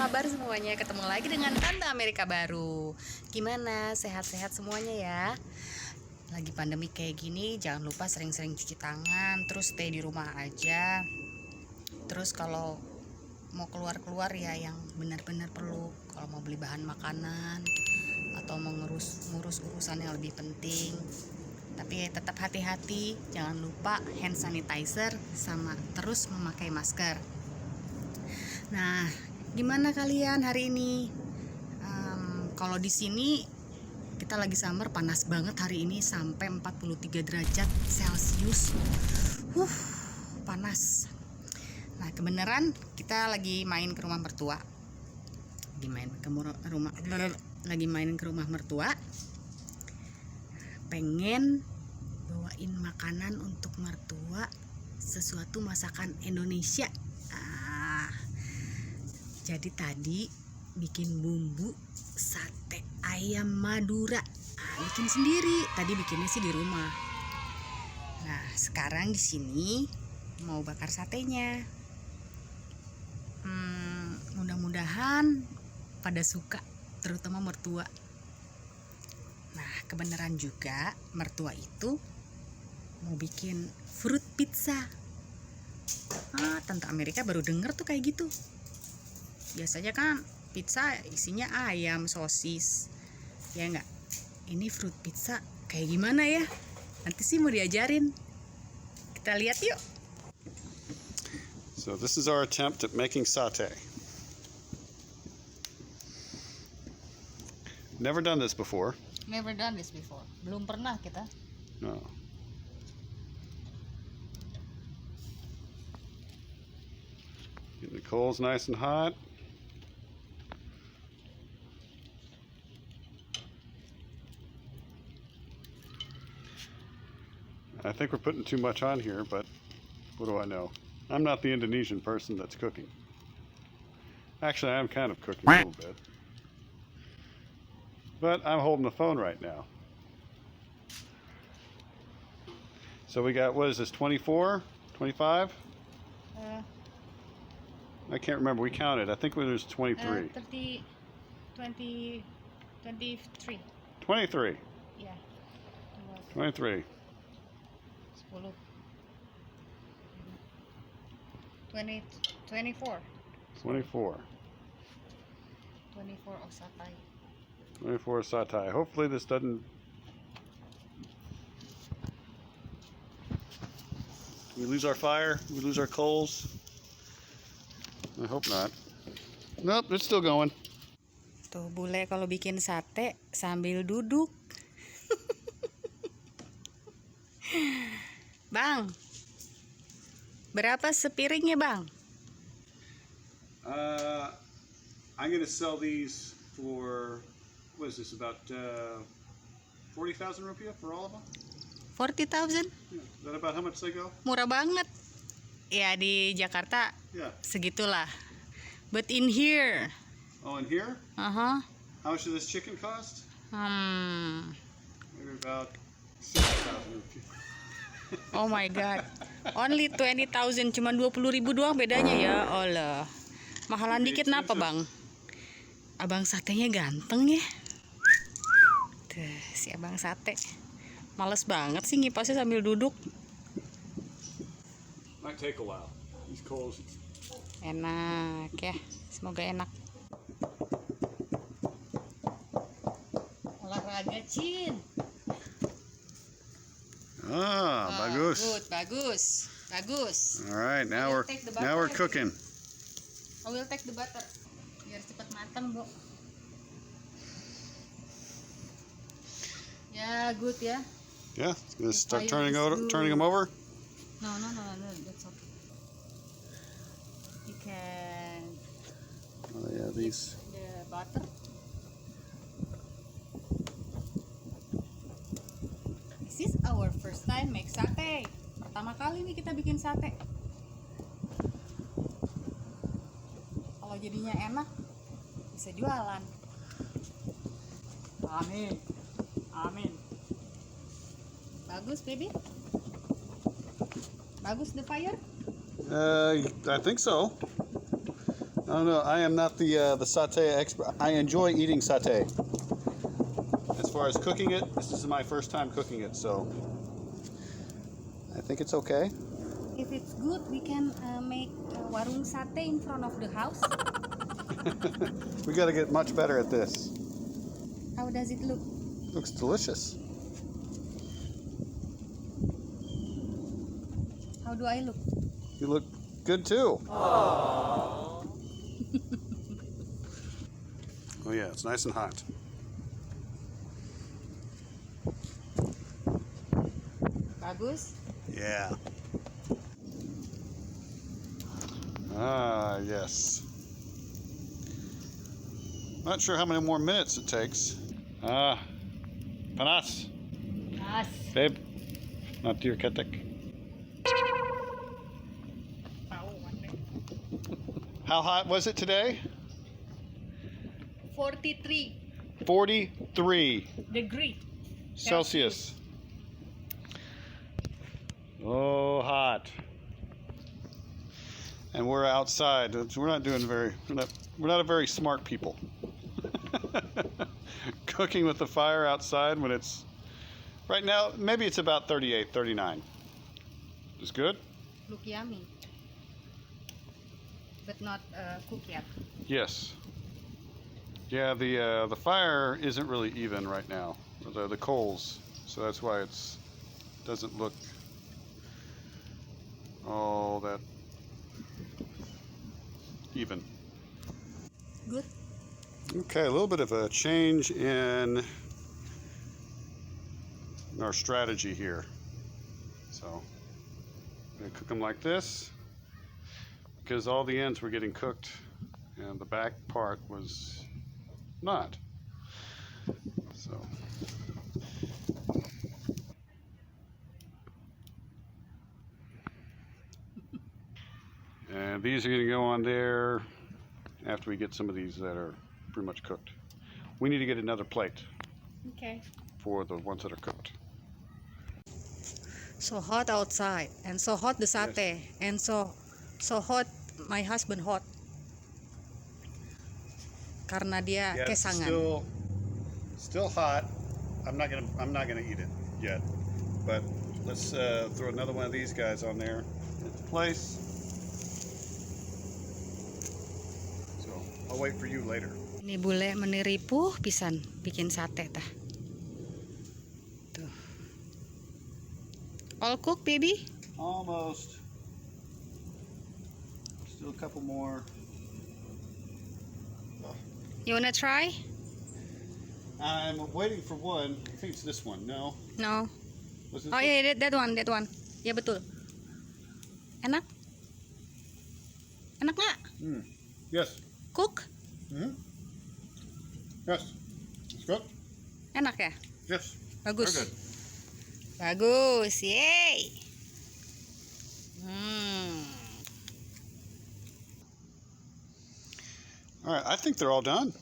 kabar semuanya? Ketemu lagi dengan Tante Amerika baru. Gimana? Sehat-sehat semuanya ya? Lagi pandemi kayak gini, jangan lupa sering-sering cuci tangan, terus stay di rumah aja. Terus kalau mau keluar-keluar ya yang benar-benar perlu. Kalau mau beli bahan makanan atau mau ngurus urusan yang lebih penting. Tapi tetap hati-hati, jangan lupa hand sanitizer sama terus memakai masker. Nah, gimana kalian hari ini? Kalau di sini kita lagi summer, panas banget hari ini sampai 43 derajat Celcius. Panas. Nah, kebenaran kita lagi main ke rumah mertua. Lagi main ke rumah mertua. Pengen bawain makanan untuk mertua, sesuatu masakan Indonesia. Jadi tadi bikin bumbu sate ayam Madura, bikin sendiri. Tadi bikinnya sih di rumah. Nah, sekarang di sini mau bakar satenya. Mudah-mudahan pada suka, terutama mertua. Nah, kebenaran juga mertua itu mau bikin fruit pizza. Tante Amerika baru denger tuh kayak gitu. Biasanya kan pizza isinya ayam, sosis, ya enggak? Ini fruit pizza kayak gimana ya? Nanti sih mau diajarin. Kita lihat yuk. So this is our attempt at making sate. Never done this before. Never done this before. Belum pernah kita. No. Getting the coals nice and hot. I think we're putting too much on here, but what do I know? I'm not the Indonesian person that's cooking. Actually, I am kind of cooking a little bit. But I'm holding the phone right now. So we got, what is this, 24? 25? I can't remember. We counted. I think there's 23. 23. 23. Ya. 23. 10. 24. 24. 24 of satay. 24 satay. Hopefully this doesn't... We lose our fire? We lose our coals? I hope not. Nope, it's still going. Tuh bule kalau bikin sate sambil duduk. Bang, berapa sepiringnya bang? I'm going to sell these for, what is this, about 40,000 rupiah for all of them? 40,000? Yeah. Is that about how much they go? Murah banget. Ya di Jakarta segitulah. But in here. Oh, in here? How much does this chicken cost? Maybe about 6,000 rupiah. Oh my god. Only 20,000, cuma 20.000 doang bedanya ya. Allah. Mahalan dikit napa, Bang? Abang satenya ganteng ya. Tuh, si abang sate. Males banget sih ngipasnya sambil duduk. Might take a while. These coals. Enak ya. Semoga enak. Olahraga, Cin. Bagus. Bagus. All right, now we're cooking. I will take the butter. Biar cepat matang, Bu. Ya, good ya. Yeah, it's gonna start turning them over. No, that's okay. You can. Oh yeah, these. The butter. This is our first time make sate. Pertama kali nih kita bikin sate. Kalau jadinya enak, bisa jualan. Amin. Bagus, baby. Bagus the fire? I think so. I don't know. I am not the satay expert. I enjoy eating satay. As far as cooking it, this is my first time cooking it, so I think it's okay. If it's good, we can make warung sate in front of the house. We got to get much better at this. How does it look? Looks delicious. How do I look? You look good too. Oh Oh yeah, it's nice and hot. Bagus. Yeah. Ah, yes. Not sure how many more minutes it takes. Ah, panas. Yes. Babe, not your ketek. How hot was it today? 43 43 degree Celsius. Oh, hot. And we're outside. We're not doing we're not a very smart people. Cooking with the fire outside when it's right now, maybe it's about 38, 39. Is good? Look yummy, but not cooked yet. Yes. Yeah, the fire isn't really even right now. The coals, so that's why it's doesn't look all that even. Good. Okay, a little bit of a change in our strategy here. So I'm gonna cook them like this because all the ends were getting cooked and the back part was not. So and these are going to go on there after we get some of these that are pretty much cooked. We need to get another plate Okay. for the ones that are cooked. So hot outside, and so hot the satay, Yes. and so hot my husband hot. Karena dia kesangan. Still hot. I'm not gonna eat it yet. But let's throw another one of these guys on there in its place. So I'll wait for you later. Ini bule meniripu pisan bikin sate tah. Tuh. All cooked, baby? Almost. Still a couple more. You wanna try? I'm waiting for one. I think it's this one. No. No. Was this Oh one? yeah, that one. Ya betul. Enak? Enak nggak? Yes. Cook? Yes. It's good. Enak ya? Yes. Bagus. Very good. Bagus, yay. All right. I think they're all done.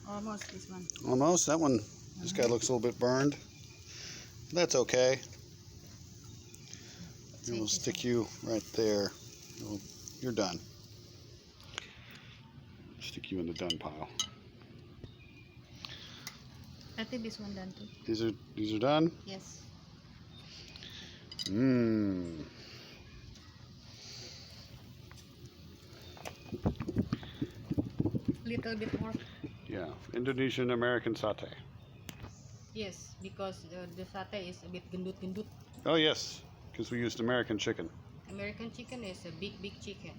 Almost this one. Almost. That one. This guy looks a little bit burned. That's okay. And we'll stick you right there. You're done. Stick you in the done pile. I think this one done too. These are done. Yes. Little bit more. Yeah, Indonesian American satay. Yes, because the satay is a bit gendut. Oh yes, because we used American chicken. American chicken is a big chicken,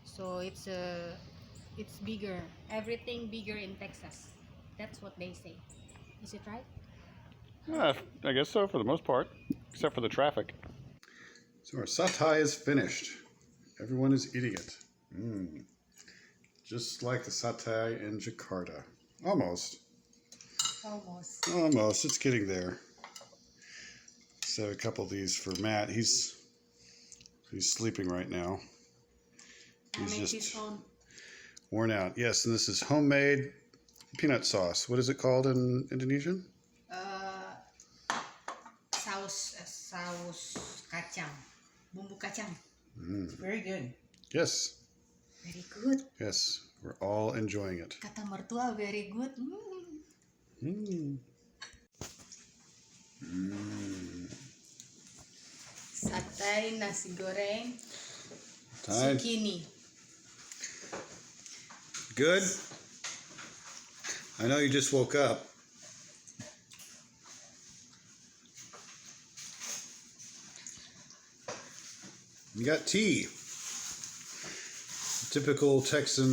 so it's bigger. Everything bigger in Texas. That's what they say. Is it right? Yeah, I guess so for the most part, except for the traffic. So our satay is finished. Everyone is eating it. Just like the satay in Jakarta. Almost. Almost. It's getting there. Set a couple of these for Matt. He's sleeping right now. He's just worn out. Yes, and this is homemade peanut sauce. What is it called in Indonesian? Saus kacang, bumbu kacang. Very good. Yes. Very good. Yes. We're all enjoying it. Kata mertua very good. Mm. Mm. Sate, nasi goreng, Time. zucchini. Good. I know you just woke up. You got tea. Typical Texas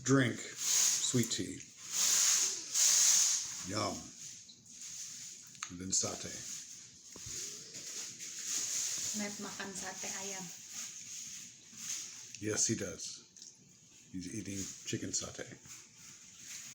drink. Sweet tea. Yum. And then sate. Matt makan sate ayam. Yes, he does. He's eating chicken satay.